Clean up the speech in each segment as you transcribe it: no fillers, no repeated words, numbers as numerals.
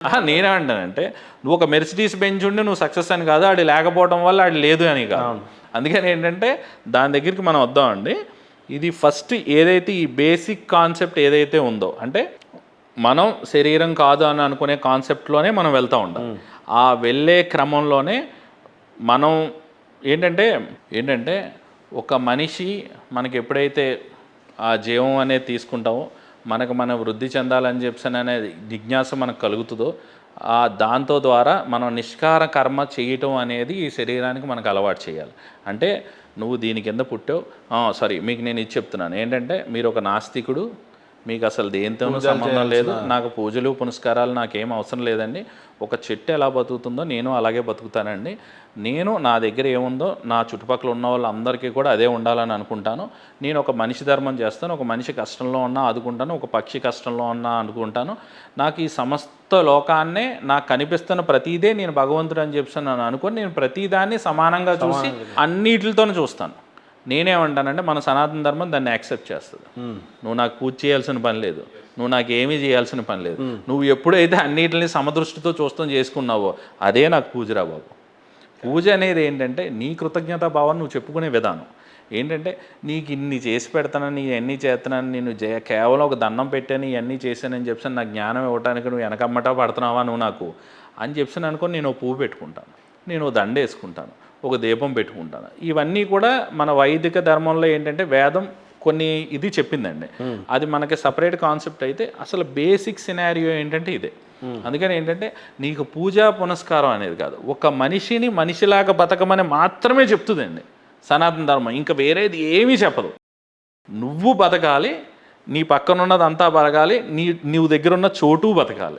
నేనేమంటానంటే నువ్వు ఒక మెర్సిడీస్ బెంచ్ ఉండి నువ్వు సక్సెస్ అని కాదు, ఆడి లేకపోవడం వల్ల ఆడి లేదు అని కాదు. అందుకని ఏంటంటే దాని దగ్గరికి మనం వద్దామండి. ఇది ఫస్ట్ ఏదైతే ఈ బేసిక్ కాన్సెప్ట్ ఏదైతే ఉందో, అంటే మనం శరీరం కాదు అని అనుకునే కాన్సెప్ట్లోనే మనం వెళ్తూ ఉంటాం. ఆ వెళ్ళే క్రమంలోనే మనం ఏంటంటే ఒక మనిషి మనకి ఎప్పుడైతే ఆ జీవం అనేది తీసుకుంటామో, మన వృద్ధి చెందాలని చెప్పి అనేది జిజ్ఞాస మనకు కలుగుతుందో, దాంతో ద్వారా మనం నిష్కార కర్మ చేయటం అనేది ఈ శరీరానికి మనకు అలవాటు చేయాలి. అంటే నువ్వు దీని కింద పుట్టావు, మీకు నేను ఇది చెప్తున్నాను ఏంటంటే, మీరు ఒక నాస్తికుడు, మీకు అసలు దేనితోనూ సంబంధం లేదు, నాకు పూజలు పునస్కారాలు నాకేం అవసరం లేదండి, ఒక చెట్టు ఎలా బతుకుతుందో నేను అలాగే బతుకుతానండి, నేను నా దగ్గర ఏముందో నా చుట్టుపక్కల ఉన్న వాళ్ళందరికీ కూడా అదే ఉండాలని అనుకుంటాను, నేను ఒక మనిషి ధర్మం చేస్తాను, ఒక మనిషి కష్టంలో ఉన్నా ఆదుకుంటాను, ఒక పక్షి కష్టంలో ఉన్నా అనుకుంటాను, నాకు ఈ సమస్త లోకాన్నే నాకు కనిపిస్తున్న ప్రతిదే నేను భగవంతుడు అని చెప్పి నన్ను అనుకొని నేను ప్రతిదాన్ని సమానంగా చూసి అన్నిటితోనే చూస్తాను. నేనేమంటానంటే మన సనాతన ధర్మం దాన్ని యాక్సెప్ట్ చేస్తుంది. నువ్వు నాకు పూజ చేయాల్సిన పని లేదు, నువ్వు నాకు ఏమీ చేయాల్సిన పని లేదు, నువ్వు ఎప్పుడైతే అన్నిటిని సమదృష్టితో చూస్తాం చేసుకున్నావో అదే నాకు పూజరా బాబు. పూజ అనేది ఏంటంటే నీ కృతజ్ఞతా భావాన్ని నువ్వు చెప్పుకునే విధానం ఏంటంటే, నీకు ఇన్ని చేసి పెడతానని ఇవన్నీ చేస్తున్నాను, నేను కేవలం ఒక దండం పెట్టాను ఇవన్నీ చేశానని చెప్పి నాకు జ్ఞానం ఇవ్వడానికి నువ్వు వెనకమ్మట పడుతున్నావా నువ్వు నాకు అని చెప్పి అనుకొని నేను పువ్వు పెట్టుకుంటాను, నేను దండ వేసుకుంటాను, ఒక దీపం పెట్టుకుంటాను. ఇవన్నీ కూడా మన వైదిక ధర్మంలో ఏంటంటే వేదం కొన్ని ఇది చెప్పిందండి. అది మనకి సపరేట్ కాన్సెప్ట్ అయితే అసలు బేసిక్ సినారియో ఏంటంటే ఇదే. అందుకని ఏంటంటే నీకు పూజా పునస్కారం అనేది కాదు, ఒక మనిషిని మనిషిలాగా బతకమని మాత్రమే చెప్తుందండి సనాతన ధర్మం. ఇంకా వేరేది ఏమీ చెప్పదు. నువ్వు బతకాలి, నీ పక్కన ఉన్నదంతా బతకాలి, నువ్వు దగ్గర ఉన్న చోటు బతకాలి.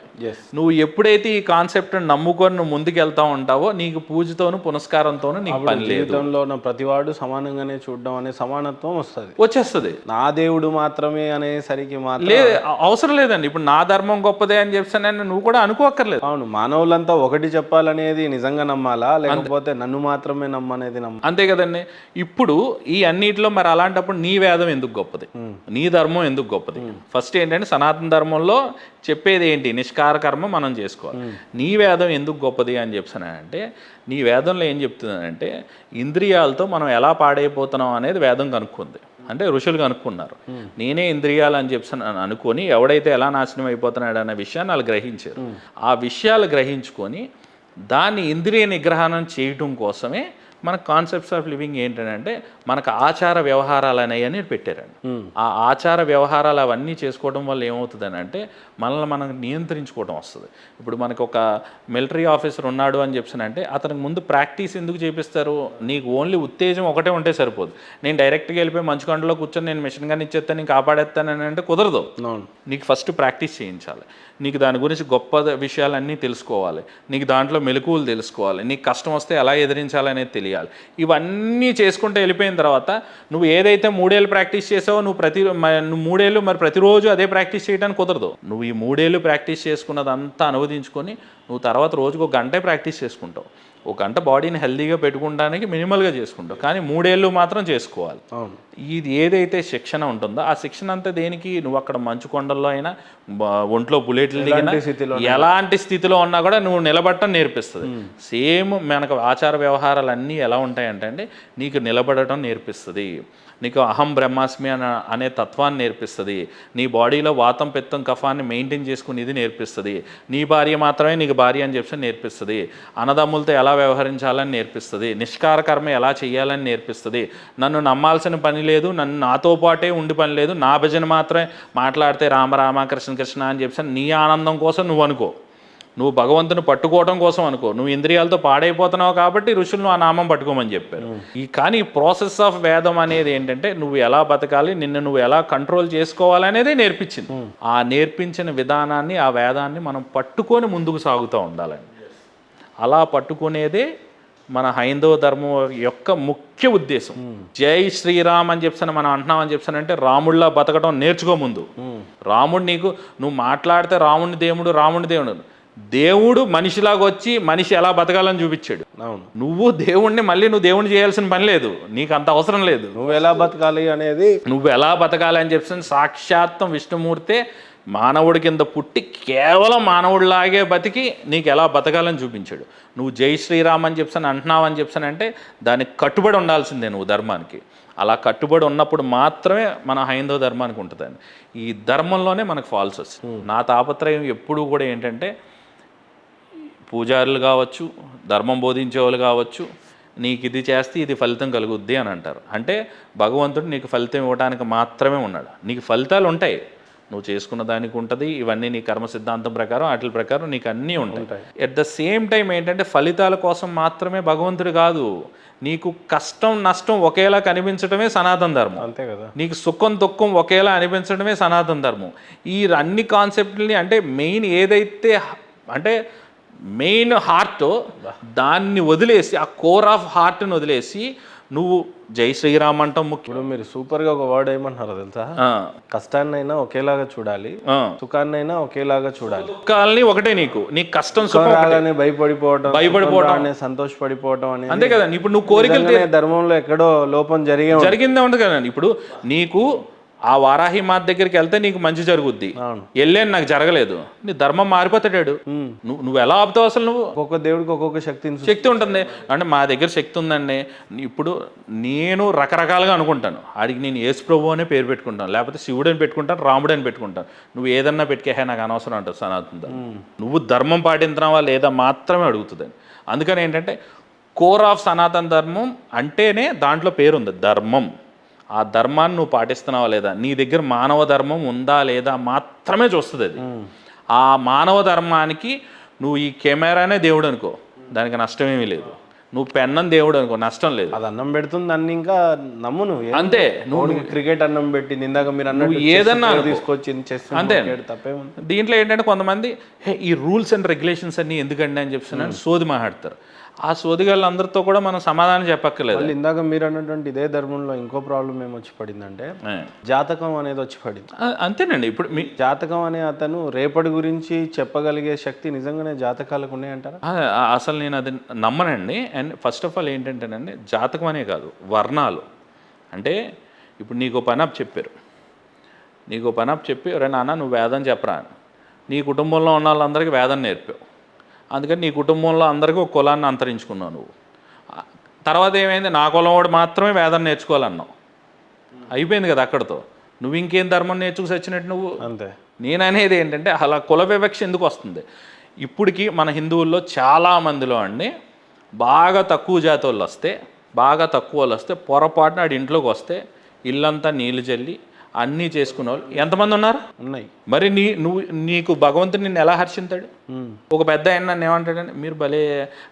నువ్వు ఎప్పుడైతే ఈ కాన్సెప్ట్ నమ్ముకొని నువ్వు ముందుకు వెళ్తా ఉంటావో నీకు పూజతోను పునస్కారంతోను నీకు పని లేదు. జీవితంలో ఉన్న ప్రతివాడు సమానంగానే చూడడం అనే సమానత్వం వచ్చేస్తుంది. నా దేవుడు మాత్రమే అనేసరికి లేదు, అవసరం లేదండి. ఇప్పుడు నా ధర్మం గొప్పదే అని చెప్పి నువ్వు కూడా అనుకోక్కర్లేదు. అవును, మానవులంతా ఒకటి చెప్పాలనేది నిజంగా నమ్మాలా, లేకపోతే నన్ను మాత్రమే నమ్మనేది అంతే కదండి. ఇప్పుడు ఈ అన్నిటిలో మరి అలాంటప్పుడు నీ వేదం ఎందుకు గొప్పది, నీ ధర్మం ఎందుకు గొప్పది? ఫస్ట్ ఏంటంటే సనాతన ధర్మంలో చెప్పేది ఏంటి, నిష్కార కర్మ మనం చేసుకోవాలి. నీ వేదం ఎందుకు గొప్పది అని చెప్తానంటే, నీ వేదంలో ఏం చెప్తుందంటే ఇంద్రియాలతో మనం ఎలా పాడైపోతున్నాం అనేది వేదం కనుక్కుంది. అంటే ఋషులు కనుక్కున్నారు. నేనే ఇంద్రియాలు అని చెప్పి అనుకొని ఎవడైతే ఎలా నాశనం అయిపోతున్నాడు అనే విషయాన్ని వాళ్ళు గ్రహించారు. ఆ విషయాలు గ్రహించుకొని దాన్ని ఇంద్రియ నిగ్రహణం చేయటం కోసమే మన కాన్సెప్ట్స్ ఆఫ్ లివింగ్ ఏంటంటే మనకు ఆచార వ్యవహారాలు అనేవి పెట్టారండి. ఆ ఆచార వ్యవహారాలు అవన్నీ చేసుకోవడం వల్ల ఏమవుతుందని అంటే మనల్ని మనం నియంత్రించుకోవడం వస్తుంది. ఇప్పుడు మనకు ఒక మిలిటరీ ఆఫీసర్ ఉన్నాడు అని చెప్పినంటే అతనికి ముందు ప్రాక్టీస్ ఎందుకు చేపిస్తారు? నీకు ఓన్లీ ఉత్తేజం ఒకటే ఉంటే సరిపోదు. నేను డైరెక్ట్గా వెళ్ళిపోయి మంచు కొండలో కూర్చొని నేను మిషన్ గన్ ఇచ్చేస్తాను, నేను కాపాడేస్తానని అంటే కుదరదు. నీకు ఫస్ట్ ప్రాక్టీస్ చేయించాలి, నీకు దాని గురించి గొప్ప విషయాలన్నీ తెలుసుకోవాలి, నీకు దాంట్లో మెలకువలు తెలుసుకోవాలి, నీకు కష్టం వస్తే ఎలా ఎదిరించాలనేది తెలియాలి. ఇవన్నీ చేసుకుంటూ వెళ్ళిపోయిన తర్వాత నువ్వు ఏదైతే 3 ఏళ్ళు ప్రాక్టీస్ చేసావో నువ్వు 3 ఏళ్ళు మరి ప్రతిరోజు అదే ప్రాక్టీస్ చేయడానికి కుదరదు. నువ్వు ఈ 3 ఏళ్ళు ప్రాక్టీస్ చేసుకున్నదంతా అనువదించుకొని నువ్వు తర్వాత రోజుకు 1 గంటే ప్రాక్టీస్ చేసుకుంటావు. 1 గంట బాడీని హెల్దీగా పెట్టుకోవడానికి మినిమల్గా చేసుకుంటావు, కానీ 3 ఏళ్ళు మాత్రం చేసుకోవాలి. ఇది ఏదైతే శిక్షణ ఉంటుందో ఆ శిక్షణ అంతా దేనికి? నువ్వు అక్కడ మంచు కొండల్లో అయినా ఒంట్లో బుల్లెట్లు దిగినా ఎలాంటి స్థితిలో ఉన్నా కూడా నువ్వు నిలబడటం నేర్పిస్తుంది. సేమ్ మనకు ఆచార వ్యవహారాలు అన్నీ ఎలా ఉంటాయంటే నీకు నిలబడటం నేర్పిస్తుంది, నీకు అహం బ్రహ్మాస్మి అనే తత్వాన్ని నేర్పిస్తుంది, నీ బాడీలో వాతం పిత్తం కఫాన్ని మెయింటైన్ చేసుకునేది నేర్పిస్తుంది, నీ భార్య మాత్రమే నీకు భార్య అని చెప్పి నేర్పిస్తుంది, అన్నదమ్ములతో ఎలా వ్యవహరించాలని నేర్పిస్తుంది, నిష్కార కర్మ ఎలా చేయాలని నేర్పిస్తుంది, నన్ను నమ్మాల్సిన పని లేదు, నన్ను నాతో పాటే ఉండి పని లేదు, నా భజన మాత్రమే మాట్లాడితే రామ రామ కృష్ణ కృష్ణ అని చెప్పి నీ ఆనందం కోసం నువ్వు అనుకో, నువ్వు భగవంతుని పట్టుకోవడం కోసం అనుకో, నువ్వు ఇంద్రియాలతో పాడైపోతున్నావు కాబట్టి ఋషులు ఆ నామం పట్టుకోమని చెప్పారు. కానీ ఈ ప్రాసెస్ ఆఫ్ వేదం అనేది ఏంటంటే నువ్వు ఎలా బతకాలి, నిన్ను నువ్వు ఎలా కంట్రోల్ చేసుకోవాలనేదే నేర్పించింది. ఆ నేర్పించిన విధానాన్ని, ఆ వేదాన్ని మనం పట్టుకొని ముందుకు సాగుతూ ఉండాలండి. అలా పట్టుకునేదే మన హైందవ ధర్మం యొక్క ముఖ్య ఉద్దేశం. జై శ్రీరామ్ అని చెప్పాను మనం అంటున్నామని చెప్పానంటే రాముడిలా బతకడం నేర్చుకో ముందు. రాముడు నువ్వు మాట్లాడితే రాముడిని దేవుడు దేవుడు మనిషిలాగా వచ్చి మనిషి ఎలా బతకాలని చూపించాడు. నువ్వు దేవుణ్ణి మళ్ళీ నువ్వు దేవుణ్ణి చేయాల్సిన పని లేదు, నీకు అంత అవసరం లేదు. నువ్వు ఎలా బతకాలి అని చెప్పి సాక్షాత్తం విష్ణుమూర్తే మానవుడి కింద పుట్టి కేవలం మానవుడిలాగే బతికి నీకు ఎలా బతకాలని చూపించాడు. నువ్వు జై శ్రీరామ్ అని చెప్పాను అంటున్నావు అని చెప్పానంటే దానికి కట్టుబడి ఉండాల్సిందే నువ్వు ధర్మానికి. అలా కట్టుబడి ఉన్నప్పుడు మాత్రమే మన హైందవ ధర్మానికి ఉంటుందండి. ఈ ధర్మంలోనే మనకు ఫాల్స్ వస్తుంది. నా తాపత్రయం ఎప్పుడూ కూడా ఏంటంటే పూజారులు కావచ్చు, ధర్మం బోధించే వాళ్ళు కావచ్చు, నీకు ఇది చేస్తే ఇది ఫలితం కలుగుద్ది అని అంటారు. అంటే భగవంతుడు నీకు ఫలితం ఇవ్వడానికి మాత్రమే ఉన్నాడు. నీకు ఫలితాలు ఉంటాయి, నువ్వు చేసుకున్న దానికి ఉంటుంది, ఇవన్నీ నీ కర్మ సిద్ధాంతం ప్రకారం వాటి ప్రకారం నీకు అన్నీ ఉంటాయి. ఎట్ ద సేమ్ టైం ఏంటంటే ఫలితాల కోసం మాత్రమే భగవంతుడు కాదు, నీకు కష్టం నష్టం ఒకేలా కనిపించడమే సనాతన ధర్మం. అంతే కదా. నీకు సుఖం దుఃఖం ఒకేలా అనిపించడమే సనాతన ధర్మం. ఈ అన్ని కాన్సెప్ట్ని అంటే మెయిన్ ఏదైతే అంటే మెయిన్ హార్ట్ దాన్ని వదిలేసి ఆ కోర్ ఆఫ్ హార్ట్ని వదిలేసి నువ్వు జై శ్రీరామ్ అంటాం ముఖ్యం. ఇప్పుడు మీరు సూపర్గా ఒక వర్డ్ ఏమంటున్నారో తెలుసా? కష్టాన్నైనా ఒకేలాగా చూడాలి, సుఖాన్నైనా ఒకేలాగా చూడాలి. సుఖాలని ఒకటే, నీకు కష్టం సుఖాలని భయపడిపోవడం సంతోషపడిపోవడం అని అంతే కదా. ఇప్పుడు నువ్వు కోరికలు ధర్మంలో ఎక్కడో లోపం జరిగిందే ఉంటుంది కదా. ఇప్పుడు నీకు ఆ వారాహి మాత దగ్గరికి వెళ్తే నీకు మంచి జరుగుద్ది, వెళ్ళేని నాకు జరగలేదు, నీ ధర్మం మారిపోతాడు. నువ్వు ఎలా ఆపుతావు అసలు? నువ్వు ఒక్కొక్క దేవుడికి ఒక్కొక్క శక్తి ఉంటుంది. అంటే మా దగ్గర శక్తి ఉందండి. ఇప్పుడు నేను రకరకాలుగా అనుకుంటాను, ఆడికి నేను యేసు ప్రభు అనే పేరు పెట్టుకుంటాను, లేకపోతే శివుడు అని పెట్టుకుంటాను, రాముడు అని పెట్టుకుంటాను. నువ్వు ఏదన్నా పెట్టుకే నాకు అనవసరం అంటావు సనాతన. నువ్వు ధర్మం పాటించినావా లేదా మాత్రమే అడుగుతుందండి. అందుకని ఏంటంటే కోర్ ఆఫ్ సనాతన ధర్మం అంటేనే దాంట్లో పేరుంది ధర్మం. ఆ ధర్మాన్ని నువ్వు పాటిస్తున్నావా లేదా, నీ దగ్గర మానవ ధర్మం ఉందా లేదా మాత్రమే చూస్తుంది అది. ఆ మానవ ధర్మానికి నువ్వు ఈ కెమెరానే దేవుడు అనుకో, దానికి నష్టమేమీ లేదు. నువ్వు పెన్నం దేవుడు అనుకో, నష్టం లేదు. అది అన్నం పెడుతుంది అన్ని ఇంకా నమ్ము నువ్వు అంతే. నువ్వు క్రికెట్ అన్నం పెట్టింది ఇందాక మీరు అన్నట్టు ఏదన్నా తీసుకొచ్చి అంతే. తప్పేముంది దీంట్లో ఏంటంటే కొంతమంది ఈ రూల్స్ అండ్ రెగ్యులేషన్స్ అన్ని ఎందుకండి అని చెప్పి సోది మాట్లాడతారు. ఆ సోదిగాళ్ళందరితో కూడా మనం సమాధానం చెప్పక్కర్లేదు. ఇందాక మీరు అన్నటువంటి ఇదే ధర్మంలో ఇంకో ప్రాబ్లం ఏమొచ్చి పడిందంటే జాతకం అనేది వచ్చి పడింది. అంతేనండి. ఇప్పుడు మీ జాతకం అనే అతను రేపటి గురించి చెప్పగలిగే శక్తి నిజంగానే జాతకాలకు ఉన్నాయంటారా? అసలు నేను అది నమ్మనండి. అండ్ ఫస్ట్ ఆఫ్ ఆల్ ఏంటంటేనండి, జాతకం అనే కాదు, వర్ణాలు. అంటే ఇప్పుడు నీకు పని అప్ చెప్పారు, ఒరే నాన్న నువ్వు వేదం చెప్పరా అని, నీ కుటుంబంలో ఉన్న వాళ్ళందరికీ వేదం నేర్పావు, అందుకని నీ కుటుంబంలో అందరికీ ఒక కులాన్ని అంతరించుకున్నావు నువ్వు. తర్వాత ఏమైంది, నా కులం వాడు మాత్రమే వేదం నేర్చుకోవాలన్నావు, అయిపోయింది కదా అక్కడితో. నువ్వు ఇంకేం ధర్మం నేర్చుకు వచ్చినట్టు నువ్వు. అంతే. నేను అనేది ఏంటంటే అలా కుల వివక్ష ఎందుకు వస్తుంది? ఇప్పటికీ మన హిందువుల్లో చాలామందిలో అండి బాగా తక్కువ జాతి వాళ్ళు వస్తే పొరపాటున ఆడి ఇంట్లోకి వస్తే ఇల్లంతా నీళ్లు చల్లి అన్నీ చేసుకునే వాళ్ళు ఎంతమంది ఉన్నాయి. మరి నీకు భగవంతుడు నిన్ను ఎలా హర్షింతాడు? ఒక పెద్ద ఆయన నన్ను ఏమంటాడంటే, మీరు భలే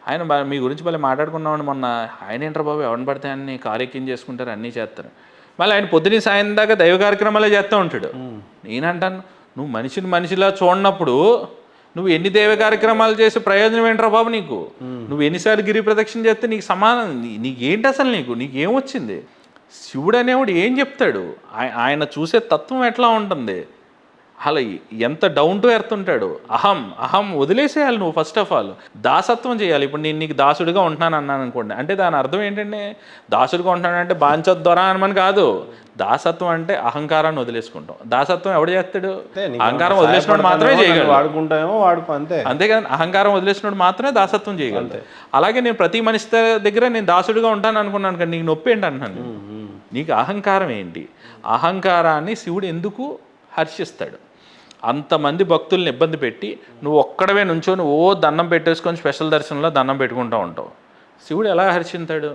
ఆయన మీ గురించి భలే మాట్లాడుకున్నామండి మొన్న, ఆయన ఏంట్రా బాబు ఎవరిని పడితే అన్ని కారెక్కిం చేసుకుంటారు, అన్నీ చేస్తారు, మళ్ళీ ఆయన పొద్దున సాయం దాకా దైవ కార్యక్రమాలే చేస్తూ ఉంటాడు. నేనంటాను, నువ్వు మనిషిలా చూడనప్పుడు నువ్వు ఎన్ని దైవ కార్యక్రమాలు చేసే ప్రయోజనం ఏంట్రా బాబు నీకు? నువ్వు ఎన్నిసార్లు గిరి ప్రదక్షిణ చేస్తే నీకు సమానం నీకేంటి అసలు? నీకేమొచ్చింది? శివుడు అనేవాడు ఏం చెప్తాడు? ఆయన చూసే తత్వం ఎట్లా ఉంటుంది? అలా ఎంత డౌన్ టు ఎర్త్ ఉంటాడు. అహం వదిలేసేయాలి నువ్వు. ఫస్ట్ ఆఫ్ ఆల్ దాసత్వం చేయాలి. ఇప్పుడు నేను నీకు దాసుడిగా ఉంటున్నాను అన్నాను అనుకోండి, అంటే దాని అర్థం ఏంటంటే దాసుడిగా ఉంటున్నానంటే బాంచొద్దరా అనమని కాదు. దాసత్వం అంటే అహంకారాన్ని వదిలేసుకుంటాం. దాసత్వం ఎవడు చేస్తాడు? అహంకారం వదిలేసినోడు మాత్రమే చేయగలడు. అంతే కదా, అహంకారం వదిలేసినోడు మాత్రమే దాసత్వం చేయగలడు. అలాగే నేను ప్రతి మనిషి దగ్గర నేను దాసుడిగా ఉంటాను అనుకున్నాను కానీ నీకు నొప్పి ఏంటి అంటున్నాను. నీకు అహంకారం ఏంటి? అహంకారాన్ని శివుడు ఎందుకు హర్షిస్తాడు? అంతమంది భక్తుల్ని ఇబ్బంది పెట్టి నువ్వు ఒక్కడవే నుంచొని దండం పెట్టేసుకొని స్పెషల్ దర్శనంలో దండం పెట్టుకుంటూ ఉంటావు. శివుడు ఎలా హర్షింతాడు?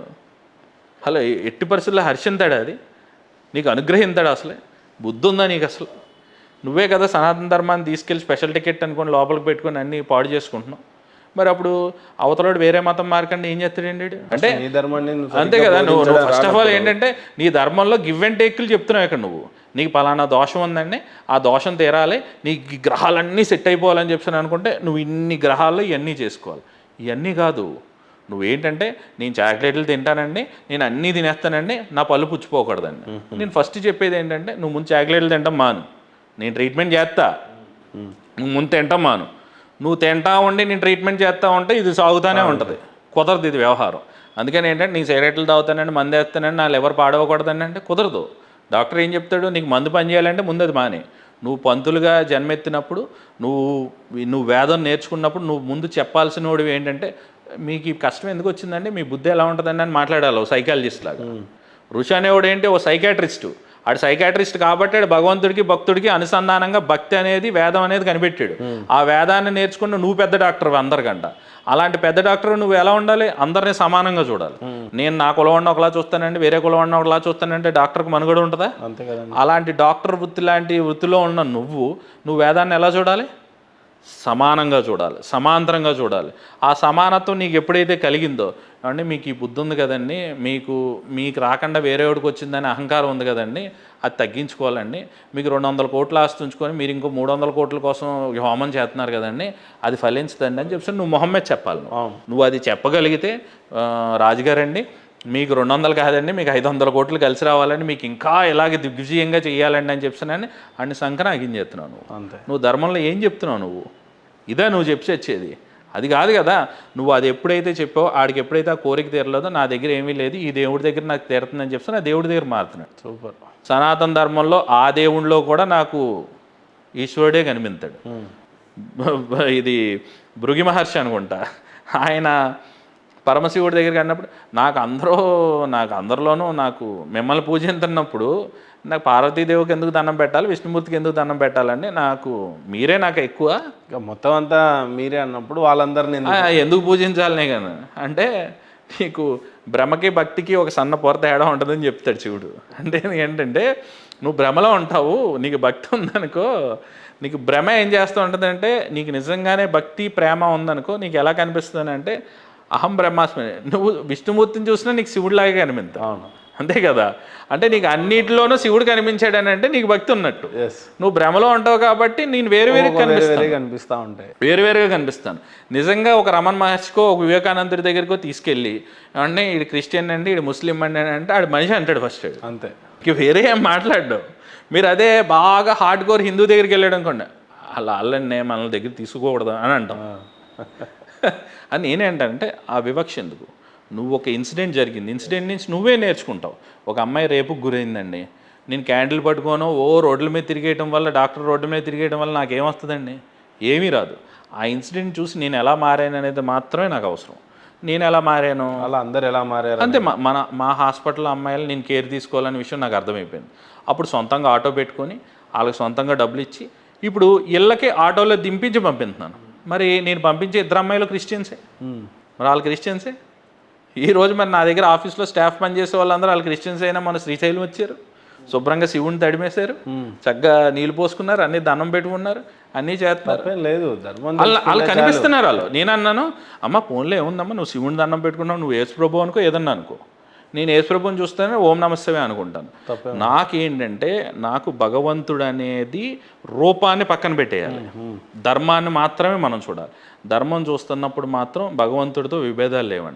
అలా ఎట్టి పరిస్థితుల్లో హర్షింతాడు? అది నీకు అనుగ్రహింతాడు? అసలే బుద్ధి ఉందా నీకు అసలు? నువ్వే కదా సనాతన ధర్మాన్ని తీసుకెళ్ళి స్పెషల్ టికెట్ అనుకొని లోపలికి పెట్టుకొని అన్నీ పాడు చేసుకుంటున్నావు. మరి అప్పుడు అవతలాడు వేరే మతం మార్కండి ఏం చేస్తాడండి? అంటే అంతే కదా. నువ్వు ఫస్ట్ ఆఫ్ ఆల్ ఏంటంటే నీ ధర్మంలో గివ్ అండ్ టేక్లు చెప్తున్నావు. ఇక్కడ నువ్వు నీకు పలానా దోషం ఉందండి, ఆ దోషం తీరాలి, నీకు గ్రహాలన్నీ సెట్ అయిపోవాలని చెప్పి అనుకుంటే నువ్వు ఇన్ని గ్రహాల్లో ఇవన్నీ చేసుకోవాలి. ఇవన్నీ కాదు. నువ్వేంటంటే నేను చాక్లెట్లు తింటానండి, నేను అన్నీ తినేస్తానండి, నా పళ్ళు పుచ్చిపోకూడదండి. నేను ఫస్ట్ చెప్పేది ఏంటంటే నువ్వు ముందు చాక్లెట్లు తింటాం మాను, నేను ట్రీట్మెంట్ చేస్తా. నువ్వు ముందు తింటాం మాను. నువ్వు తింటా ఉండి నేను ట్రీట్మెంట్ చేస్తూ ఉంటే ఇది సాగుతూనే ఉంటుంది. కుదరదు ఇది వ్యవహారం. అందుకని ఏంటంటే నీ సిగరెట్లు తాగుతానండి, మందు వేస్తానండి, నా లివర్ పాడవకూడదండి అంటే కుదరదు. డాక్టర్ ఏం చెప్తాడు? నీకు మందు పని చేయాలంటే ముందు అది మానే. నువ్వు పంతులుగా జన్మెత్తినప్పుడు నువ్వు వేదం నేర్చుకున్నప్పుడు నువ్వు ముందు చెప్పాల్సినోడివి ఏంటంటే మీకు ఈ కష్టం ఎందుకు వచ్చిందండి, మీ బుద్ధి ఎలా ఉంటుందండి అని మాట్లాడాలి ఓ సైకాలజిస్ట్ లాగా. ఋషి అనేవాడు ఏంటి, ఓ సైకాట్రిస్టు. ఆడు సైకాట్రిస్ట్ కాబట్టి ఆడు భగవంతుడికి భక్తుడికి అనుసంధానంగా భక్తి అనేది వేదం అనేది కనిపెట్టాడు. ఆ వేదాన్ని నేర్చుకున్న నువ్వు పెద్ద డాక్టర్ అందరికంట. అలాంటి పెద్ద డాక్టర్ నువ్వు ఎలా ఉండాలి, అందరినీ సమానంగా చూడాలి. నేను నా కులవాడిని ఒకలా చూస్తానండి, వేరే కులవాడిని ఒకలా చూస్తానంటే డాక్టర్కి మనుగడ ఉంటుందా? అంతే కదండి. అలాంటి డాక్టర్ వృత్తి లాంటి వృత్తిలో ఉన్న నువ్వు వేదాన్ని ఎలా చూడాలి, సమానంగా చూడాలి, సమాంతరంగా చూడాలి. ఆ సమానత్వం నీకు ఎప్పుడైతే కలిగిందో అంటే మీకు ఈ బుద్ధి ఉంది కదండి, మీకు రాకుండా వేరేవాడికి వచ్చిందని అహంకారం ఉంది కదండి, అది తగ్గించుకోవాలండి. మీకు 200 కోట్లు ఆస్తి ఉంచుకొని మీరు ఇంకో 300 కోట్ల కోసం హోమం చేస్తున్నారు కదండి, అది ఫలించదండి అని చెప్పి నువ్వు మొహం మీద చెప్పాలి. నువ్వు అది చెప్పగలిగితే రాజుగారండి మీకు 200 కాదండి, మీకు 500 కోట్లు కలిసి రావాలండి, మీకు ఇంకా ఇలాగే దిగ్విజయంగా చేయాలండి అని చెప్పినానని అన్ని సంఖ్యను అగించేస్తున్నావు నువ్వు. అంతే. నువ్వు ధర్మంలో ఏం చెప్తున్నావు నువ్వు? ఇదే నువ్వు చెప్పి వచ్చేది అది కాదు కదా. నువ్వు అది ఎప్పుడైతే చెప్పావో ఆడికి ఎప్పుడైతే ఆ కోరిక తీరలేదో నా దగ్గర ఏమీ లేదు, ఈ దేవుడి దగ్గర నాకు తీరుతుందని చెప్తే నా దేవుడి దగ్గర మారుతున్నాడు. సూపర్. సనాతన ధర్మంలో ఆ దేవుడిలో కూడా నాకు ఈశ్వరుడే కనిపిస్తాడు. ఇది భృగి మహర్షి అనుకుంటా, ఆయన పరమశివుడి దగ్గరికి అన్నప్పుడు నాకు అందరిలోనూ నాకు మిమ్మల్ని పూజిస్తున్నప్పుడు నాకు పార్వతీదేవికి ఎందుకు దండం పెట్టాలి, విష్ణుమూర్తికి ఎందుకు దండం పెట్టాలండి, మీరే నాకు ఎక్కువ, మొత్తం అంతా మీరే అన్నప్పుడు వాళ్ళందరినీ ఎందుకు పూజించాలనే కానీ అంటే నీకు భ్రమకి భక్తికి ఒక సన్న పొర తేడా ఉంటుందని చెప్తాడు శివుడు. అంటే ఏంటంటే నువ్వు భ్రమలో ఉంటావు, నీకు భక్తి ఉందనుకో, నీకు భ్రమ ఏం చేస్తూ ఉంటుందంటే నీకు నిజంగానే భక్తి ప్రేమ ఉందనుకో నీకు ఎలా కనిపిస్తుంది అంటే అహం బ్రహ్మాస్మి, నువ్వు విష్ణుమూర్తిని చూసినా నీకు శివుడిలాగే కనిపిస్తావు. అవును, అంతే కదా. అంటే నీకు అన్నిటిలోనూ శివుడు కనిపించాడని అంటే నీకు భక్తి ఉన్నట్టు. నువ్వు భ్రమలో ఉంటావు కాబట్టి నేను వేరువేరుగా కనిపిస్తూ ఉంటాయి, వేరువేరుగా కనిపిస్తాను. నిజంగా ఒక రమణ మహర్షికో ఒక వివేకానందుడి దగ్గరికో తీసుకెళ్ళి అంటే ఈడు క్రిస్టియన్ అండి, ఈడు ముస్లిం అండి అంటే ఆడు మనిషి అంటాడు ఫస్ట్. అంతే, ఇంక వేరే ఏం మాట్లాడ్డావు. మీరు అదే బాగా హార్డ్ కోర్ హిందూ దగ్గరికి వెళ్ళాడు అనుకోండి, వాళ్ళని మన దగ్గర తీసుకోకూడదు అని అంటాం. అని నేనేంటంటే ఆ వివక్ష ఎందుకు? నువ్వు ఒక ఇన్సిడెంట్ జరిగింది, ఇన్సిడెంట్ నుంచి నువ్వే నేర్చుకుంటావు. ఒక అమ్మాయి రేపుకు గురైందండి, నేను క్యాండిల్ పట్టుకోను రోడ్ల మీద తిరిగేయడం వల్ల, డాక్టర్ రోడ్ల మీద తిరిగేయడం వల్ల నాకేమొస్తుందండి? ఏమీ రాదు. ఆ ఇన్సిడెంట్ చూసి నేను ఎలా మారాను అనేది మాత్రమే నాకు అవసరం. నేను ఎలా మారాను, అలా అందరు ఎలా మారారు అంతే. మా హాస్పిటల్ అమ్మాయిలు నేను కేర్ తీసుకోవాలనే విషయం నాకు అర్థమైపోయింది. అప్పుడు సొంతంగా ఆటో పెట్టుకొని వాళ్ళకి సొంతంగా డబ్బులు ఇచ్చి ఇప్పుడు ఇళ్ళకి ఆటోలో దింపించి పంపిస్తున్నాను. మరి నేను పంపించే 2 అమ్మాయిలు క్రిస్టియన్సే, మరి వాళ్ళు క్రిస్టియన్సే. ఈరోజు మరి నా దగ్గర ఆఫీస్లో స్టాఫ్ పనిచేసే వాళ్ళందరూ వాళ్ళు క్రిస్టియన్స్ అయినా మన శ్రీశైలం వచ్చారు, శుభ్రంగా శివుని తడిమేశారు, చక్కగా నీళ్ళు పోసుకున్నారు, అన్నీ దండం పెట్టుకున్నారు, అన్నీ చేస్తున్నారు. లేదు వాళ్ళు కనిపిస్తున్నారు. వాళ్ళు నేను అన్నాను, అమ్మ ఫోన్లో ఏముందమ్మా, నువ్వు శివుని దండం పెట్టుకున్నావు, నువ్వు యేసు ప్రభు అనుకో, ఏదన్నా అనుకో, నేను యేసు ప్రభుని చూస్తేనే ఓం నమస్తమే అనుకుంటాను. నాకేంటంటే నాకు భగవంతుడు అనేది రూపాన్ని పక్కన పెట్టేయాలి, ధర్మాన్ని మాత్రమే మనం చూడాలి. ధర్మం చూస్తున్నప్పుడు మాత్రం భగవంతుడితో విభేదాలు లేవండి.